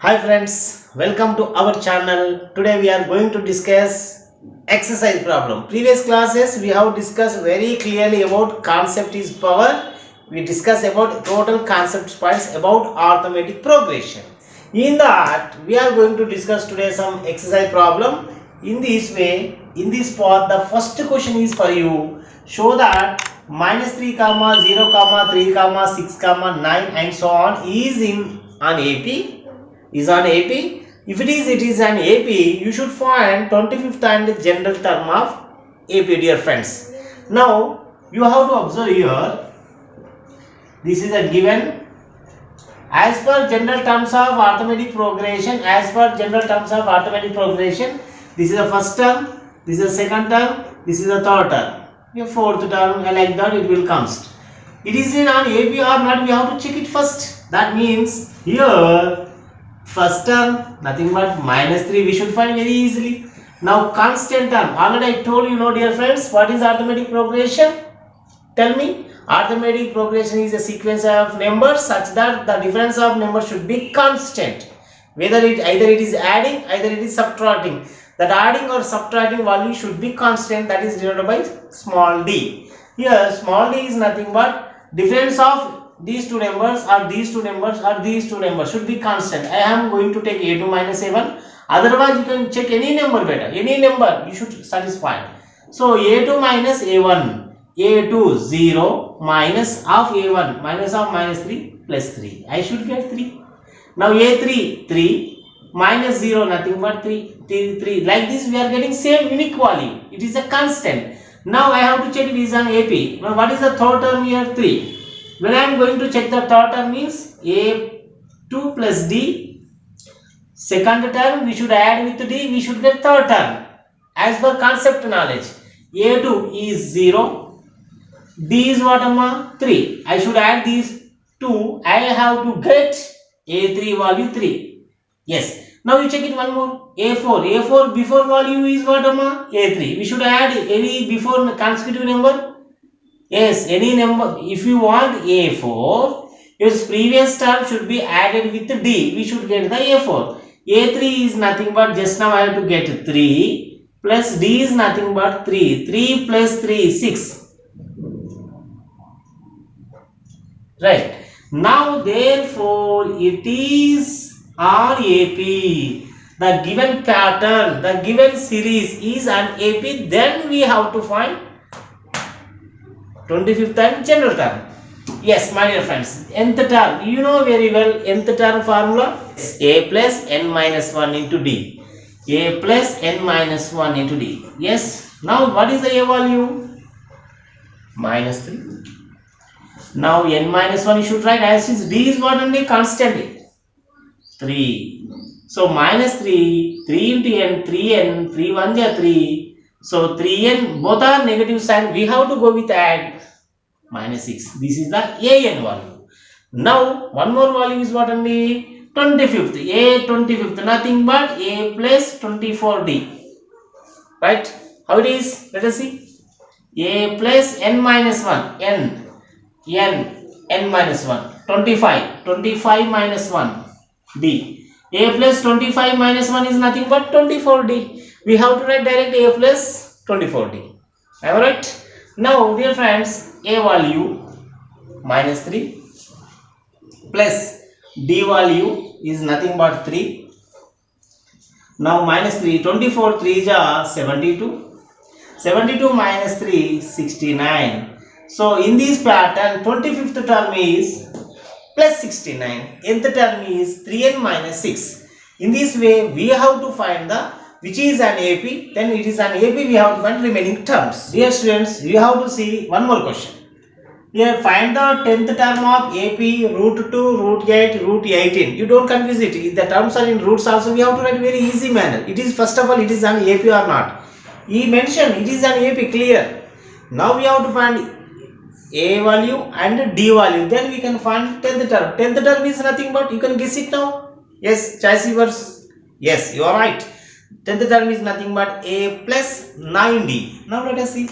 Hi friends, welcome to our channel. Today we are going to discuss exercise problem. Previous classes we have discussed very clearly about concept is power. We discussed about total concept points about arithmetic progression. In that we are going to discuss today some exercise problem. In this way, in this part, the first question is for you. Show that -3 comma 0 comma 3 comma 6 comma 9 and so on is in an AP, is on AP. If it is an AP, you should find 25th and general term of AP, dear friends. Now you have to observe here, this is a given as per general terms of arithmetic progression. As per general terms of arithmetic progression, this is the first term, this is the second term, this is the third term, the fourth term, like that it will come. It is in an AP or not, we have to check it first. That means here first term nothing but -3, we should find very easily. Now constant term, already I told you, dear friends, what is arithmetic progression? Tell me. Arithmetic progression is a sequence of numbers such that the difference of numbers should be constant, whether either it is adding, either it is subtracting. That adding or subtracting value should be constant, that is denoted by small d. Here small d is nothing but difference of these two numbers or these two numbers or these two numbers should be constant. I am going to take a2 minus a1, otherwise you can check any number better, any number you should satisfy. So a2 minus a1, a2 0 minus of a1 minus of -3 plus 3, I should get 3. Now a3 3 minus 0 nothing but 3, like this we are getting same unique value, it is a constant. Now I have to check it is an AP. Now what is the third term here? 3. When I am going to check the third term means a2 plus d, second term we should add with d, we should get third term. As per concept knowledge, a2 is 0, d is what, 3. I should add these two, I have to get a3 value 3. Yes. Now you check it one more, a4 before value is what, a3. We should add any before consecutive number. Yes, any number. If you want a4, its previous term should be added with d, we should get the a4. a3 is nothing but, just now I have to get 3 plus d is nothing but 3 plus 3 6, right? Now therefore it is RAP. The given pattern, the given series is an AP, then we have to find 25th and general term. Yes, my dear friends, nth term, you know very well nth term formula, a plus n minus 1 into d, a plus n minus 1 into d. Yes. Now what is the a value? -3. Now n minus 1 you should write as is, d is what, only constant 3. So -3, 3 into n, 3n, 3 1 are 3. So 3n, both are negative sign, we have to go with add -6. This is the an value. Now one more value is what, only 25th, a 25th, nothing but a plus 24d, right? How it is? Let us see. A plus n minus 1, n minus 1, 25 minus 1 d. A plus 25 minus 1 is nothing but 24d. We have to write direct a plus 24d. Am I right? Now dear friends, a value -3 plus d value is nothing but 3. Now -3, 24 3s are 72. 72 minus 3, 69. So in this pattern, 25th term is plus 69, nth term is 3n minus 6. In this way we have to find the which is an AP, then it is an AP, we have to find remaining terms. Dear students, you have to see one more question. Here find the 10th term of AP, root 2, root 8, root 18. You don't confuse it. If the terms are in roots also, we have to write very easy manner. It is first of all, it is an AP or not. He mentioned it is an AP, clear. Now we have to find a value and d value, then we can find 10th term. 10th term is nothing but, you can guess it now. Yes, choice yours. Yes, you are right. 10th term is nothing but a plus 9d. Now let us see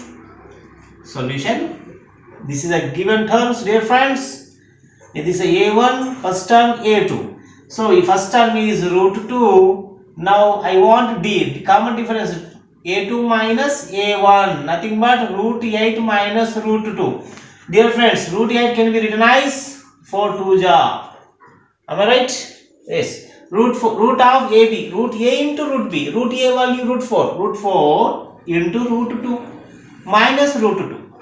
solution. This is a given terms, dear friends. It is a a1 first term, a2. So first term is root 2. Now I want d, common difference, a2 minus a1, nothing but root 8 minus root 2. Dear friends, root 8 can be written as 4 2 ja. Am I right? Yes. Root of AB, root a into root b, root a value root 4 into root 2 minus root 2.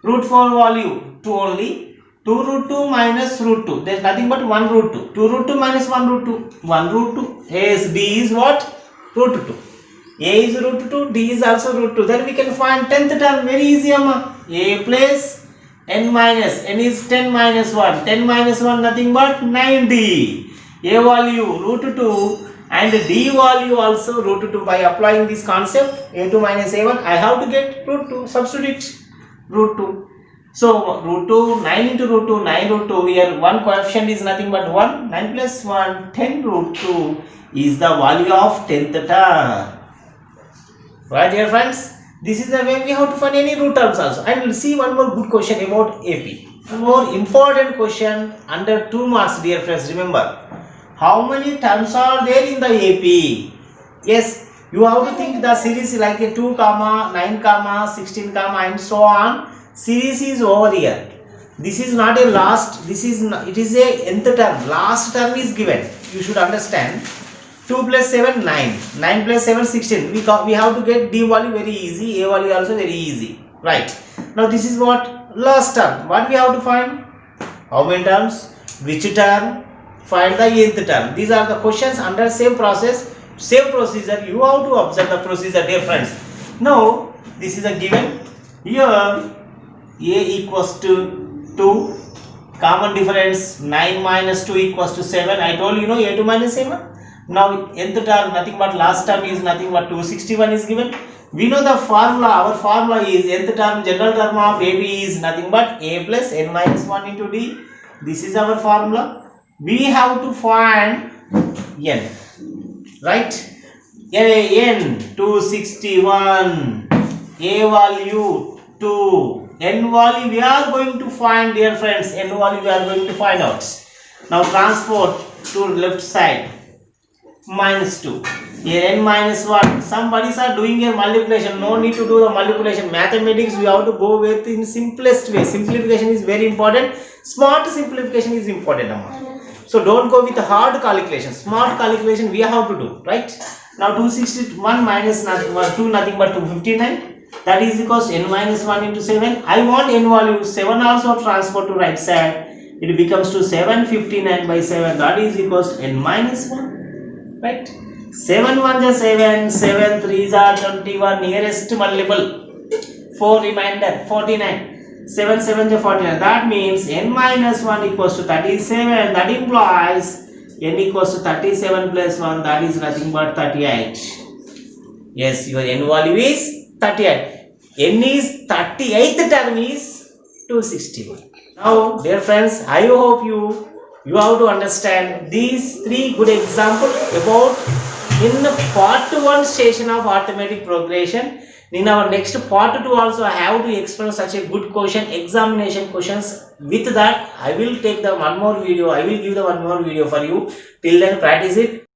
Root 4 value 2 only. 2 root 2 minus root 2. There is nothing but 1 root 2. 2 root 2 minus 1 root 2. 1 root 2. Yes, B is what? Root 2. A is root 2. D is also root 2. Then we can find 10th term. Very easy, Amma. A plus n minus. N is 10 minus 1. 10 minus 1 nothing but 9D. A value root 2 and D value also root 2. By applying this concept, A2 minus A1, I have to get root 2. Substitute root 2. So root 2, 9 into root 2, 9 root 2, here one coefficient is nothing but 1, 9 plus 1, 10 root 2 is the value of 10th term. Right, dear friends, this is the way we have to find any root terms also. And we'll see one more good question about AP. One more important question under 2 marks, dear friends. Remember, how many terms are there in the AP? Yes, you have to think the series like a 2 comma 9 comma 16 comma and so on. Series is over here. This is not a last, this is not, it is a nth term. Last term is given. You should understand. 2 plus 7 9, 9 plus 7 16. We have to get D value very easy, A value also very easy. Right. Now this is what last term. What we have to find? How many terms? Which term? Find the nth term. These are the questions under same process, same procedure. You have to observe the procedure, dear friends. Now this is a given. Here A equals to 2, common difference 9 minus 2 equals to 7. I told you, A2 minus A1. Now nth term nothing but last term is nothing but 261 is given. We know the formula. Our formula is nth term, general term of AB is nothing but A plus n minus 1 into D. This is our formula. We have to find n, right? N 261, A value 2. N value we are going to find, dear friends. N value we are going to find out. Now transport to left side. Minus 2. Here n minus 1. Somebody are doing a multiplication. No need to do the multiplication. Mathematics we have to go with in simplest way. Simplification is very important. Smart simplification is important. So don't go with hard calculation. Smart calculation we have to do. Right? Now 261 minus 2 nothing but 259. That is equals to n minus 1 into 7. I want n value 7 also transport to right side. It becomes to 759 by 7. That is equals to n minus 1. Right? 7 1 is 7. 7 3 is 21. Nearest multiple. 4 remainder 49. 7 7 is 49. That means n minus 1 equals to 37. That implies n equals to 37 plus 1. That is nothing but 38. Yes, your n value is 38. N is 38th term is 261. Now, dear friends, I hope you have to understand these 3 good examples about in the part 1 session of arithmetic progression. In our next part 2 also I have to explain such a good question, examination questions. With that, I will take the one more video. I will give the one more video for you. Till then, practice it.